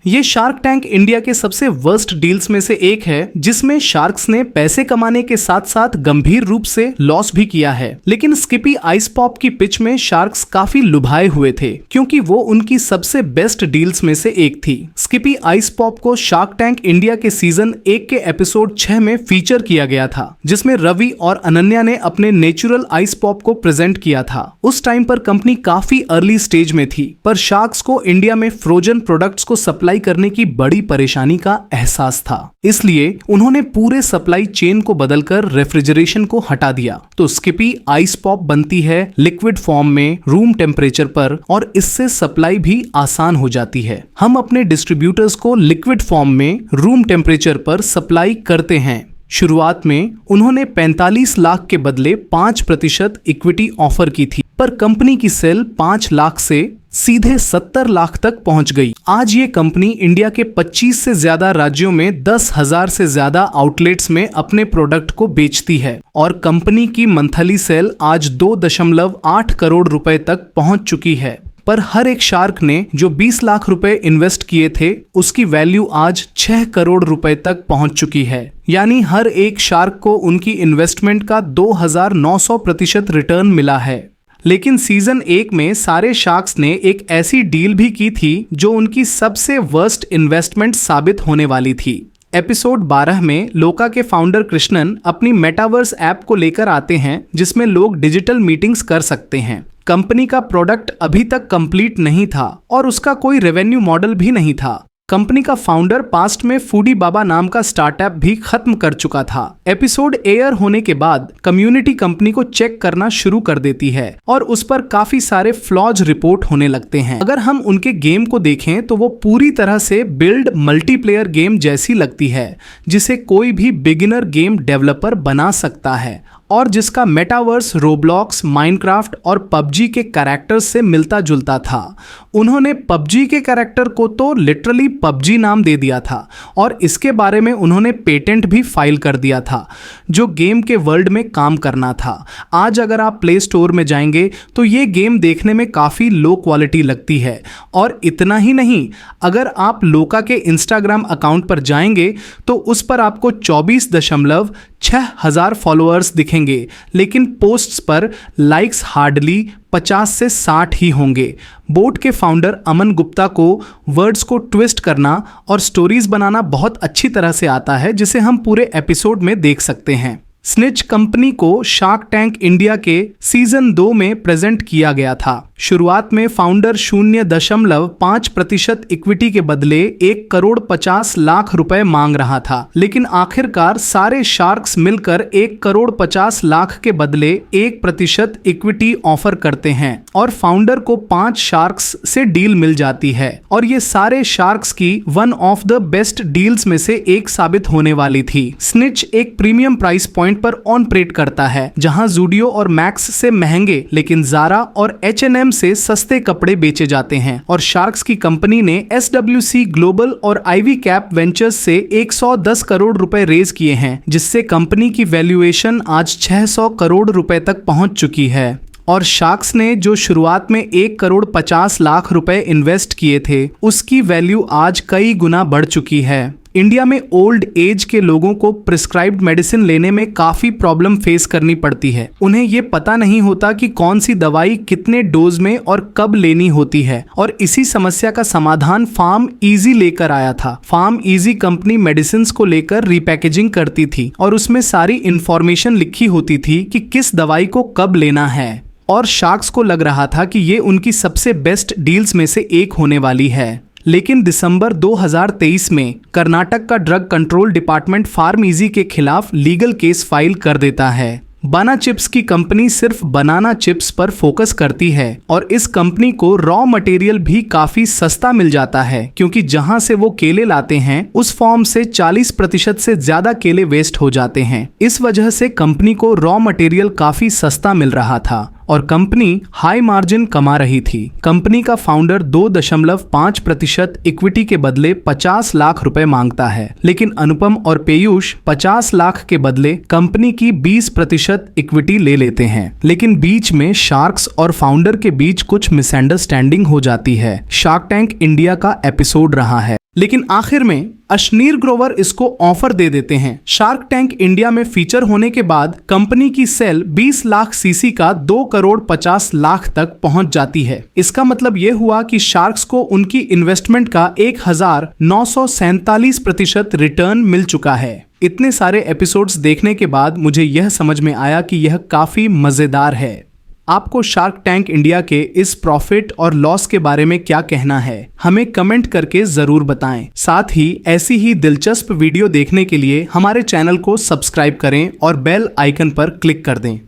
ये shark tank India के सबसे वर्स्ट डील्स में से एक है जिसमें शार्क्स ने पैसे कमाने के साथ साथ गंभीर रूप से लॉस भी किया है। लेकिन स्किपी आइस पॉप की पिच में शार्क्स काफी लुभाए हुए थे क्योंकि वो उनकी सबसे बेस्ट डील्स में से एक थी। स्किपी आइस पॉप को शार्क टैंक इंडिया के सीजन 1 के एपिसोड 6 में फीचर किया गया था, जिसमें रवि और अनन्या ने अपने नेचुरल आइस पॉप को प्रेजेंट किया था। उस टाइम पर कंपनी काफी अर्ली स्टेज में थी, पर शार्क्स को इंडिया में फ्रोजन प्रोडक्ट्स को सप्लाई करने की बड़ी परेशानी का एहसास था, इसलिए उन्होंने पूरे सप्लाई चेन को बदलकर रेफ्रिजरेशन को हटा दिया। तो स्किपी आइस पॉप बनती है लिक्विड फॉर्म में रूम टेम्परेचर पर और इससे सप्लाई भी आसान हो जाती है। हम अपने डिस्ट्रीब्यूटर्स को लिक्विड फॉर्म में रूम टेम्परेचर पर सप्लाई करते हैं। शुरुआत में उन्होंने 45 लाख के बदले 5% इक्विटी ऑफर की थी, पर कंपनी की सेल 5 लाख से सीधे 70 लाख तक पहुंच गई। आज ये कंपनी इंडिया के 25 से ज्यादा राज्यों में 10,000 से ज्यादा आउटलेट्स में अपने प्रोडक्ट को बेचती है और कंपनी की मंथली सेल आज 2.8 करोड़ रुपए तक पहुंच चुकी है। पर हर एक शार्क ने जो 20 लाख रुपए इन्वेस्ट किए थे उसकी वैल्यू आज 6 करोड़ रुपए तक पहुंच चुकी है। यानी हर एक शार्क को उनकी इन्वेस्टमेंट का 2900% रिटर्न मिला है। लेकिन सीजन 1 में सारे शार्क्स ने एक ऐसी डील भी की थी जो उनकी सबसे वर्स्ट इन्वेस्टमेंट साबित होने वाली थी। एपिसोड 12 में लोका के फाउंडर कृष्णन अपनी मेटावर्स ऐप को लेकर आते हैं जिसमें लोग डिजिटल मीटिंग्स कर सकते हैं। कंपनी का प्रोडक्ट अभी तक कंप्लीट नहीं था और उसका कोई रेवेन्यू मॉडल भी नहीं था। कंपनी का फाउंडर पास्ट में फूडी बाबा नाम का स्टार्टअप भी खत्म कर चुका था। एपिसोड एयर होने के बाद कम्युनिटी कंपनी को चेक करना शुरू कर देती है और उस पर काफी सारे फ्लॉज रिपोर्ट होने लगते हैं। अगर हम उनके गेम को देखें तो वो पूरी तरह से बिल्ड मल्टीप्लेयर गेम जैसी लगती है जिसे कोई भी बिगिनर गेम डेवलपर बना सकता है और जिसका मेटावर्स रोब्लॉक्स, माइनक्राफ्ट और पबजी के कैरेक्टर्स से मिलता जुलता था। उन्होंने पबजी के कैरेक्टर को तो लिटरली पबजी नाम दे दिया था और इसके बारे में उन्होंने पेटेंट भी फाइल कर दिया था जो गेम के वर्ल्ड में काम करना था। आज अगर आप प्ले स्टोर में जाएंगे तो ये गेम देखने में काफ़ी लो क्वालिटी लगती है। और इतना ही नहीं, अगर आप लोका के इंस्टाग्राम अकाउंट पर जाएंगे तो उस पर आपको 24,6 फॉलोअर्स दिखेंगे, लेकिन पोस्ट्स पर लाइक्स हार्डली 50 से 60 ही होंगे। बोट के फाउंडर अमन गुप्ता को वर्ड्स को ट्विस्ट करना और स्टोरीज बनाना बहुत अच्छी तरह से आता है, जिसे हम पूरे एपिसोड में देख सकते हैं। स्निच कंपनी को शार्क टैंक इंडिया के सीजन 2 में प्रेजेंट किया गया था। शुरुआत में फाउंडर 0.5% इक्विटी के बदले 1,50,00,000 रुपए मांग रहा था, लेकिन आखिरकार सारे शार्क्स मिलकर 1,50,00,000 के बदले 1% इक्विटी ऑफर करते हैं और फाउंडर को 5 शार्क्स से डील मिल जाती है और ये सारे शार्क्स की one of the best deals में से एक साबित होने वाली थी। स्निच एक प्रीमियम प्राइस पॉइंट पर ऑपरेट करता है जहां ज़ूडियो और मैक्स से महंगे लेकिन ज़ारा और H&M से सस्ते कपड़े बेचे जाते हैं। और शार्क्स की कंपनी ने SWC ग्लोबल और आईवी कैप वेंचर्स से 110 करोड़ रुपए रेज किए हैं, जिससे कंपनी की वैल्यूएशन आज 600 करोड़ रुपए तक पहुंच चुकी है। और शार्क्स ने जो शुरुआत में 1,50,00,000 रुपए इन्वेस्ट किए थे उसकी वैल्यू आज कई गुना बढ़ चुकी है। इंडिया में ओल्ड एज के लोगों को प्रिस्क्राइब्ड मेडिसिन लेने में काफ़ी प्रॉब्लम फेस करनी पड़ती है। उन्हें ये पता नहीं होता कि कौन सी दवाई कितने डोज में और कब लेनी होती है और इसी समस्या का समाधान फार्म इजी लेकर आया था। फार्म इजी कंपनी मेडिसिन को लेकर रीपैकेजिंग करती थी और उसमें सारी इंफॉर्मेशन लिखी होती थी कि किस दवाई को कब लेना है और शार्क्स को लग रहा था कि ये उनकी सबसे बेस्ट डील्स में से एक होने वाली है। लेकिन दिसंबर 2023 में कर्नाटक का drug control department PharmEasy के खिलाफ लीगल केस फाइल कर देता है। बाना चिप्स की कंपनी सिर्फ बनाना चिप्स पर फोकस करती है और इस कंपनी को रॉ मटेरियल भी काफी सस्ता मिल जाता है क्योंकि जहां से वो केले लाते हैं उस फॉर्म से 40% से ज्यादा केले वेस्ट हो जाते हैं। इस वजह से कंपनी को रॉ मटेरियल काफी सस्ता मिल रहा था और कंपनी हाई मार्जिन कमा रही थी। कंपनी का फाउंडर 2.5% इक्विटी के बदले 50 लाख रुपए मांगता है, लेकिन अनुपम और पीयूष 50 लाख के बदले कंपनी की 20% इक्विटी ले लेते हैं। लेकिन बीच में शार्क्स और फाउंडर के बीच कुछ मिसअंडरस्टैंडिंग हो जाती है। शार्क टैंक इंडिया का एपिसोड रहा है लेकिन आखिर में अशनीर ग्रोवर इसको ऑफर दे देते हैं। शार्क टैंक इंडिया में फीचर होने के बाद कंपनी की सेल 20 लाख सीसी का 2 करोड़ 50 लाख तक पहुंच जाती है। इसका मतलब यह हुआ कि शार्क्स को उनकी इन्वेस्टमेंट का 1947% रिटर्न मिल चुका है। इतने सारे एपिसोड्स देखने के बाद मुझे यह समझ में आया कि यह काफी मजेदार है। आपको शार्क टैंक इंडिया के इस प्रॉफिट और लॉस के बारे में क्या कहना है, हमें कमेंट करके जरूर बताएं। साथ ही ऐसी ही दिलचस्प वीडियो देखने के लिए हमारे चैनल को सब्सक्राइब करें और बेल आइकन पर क्लिक कर दें।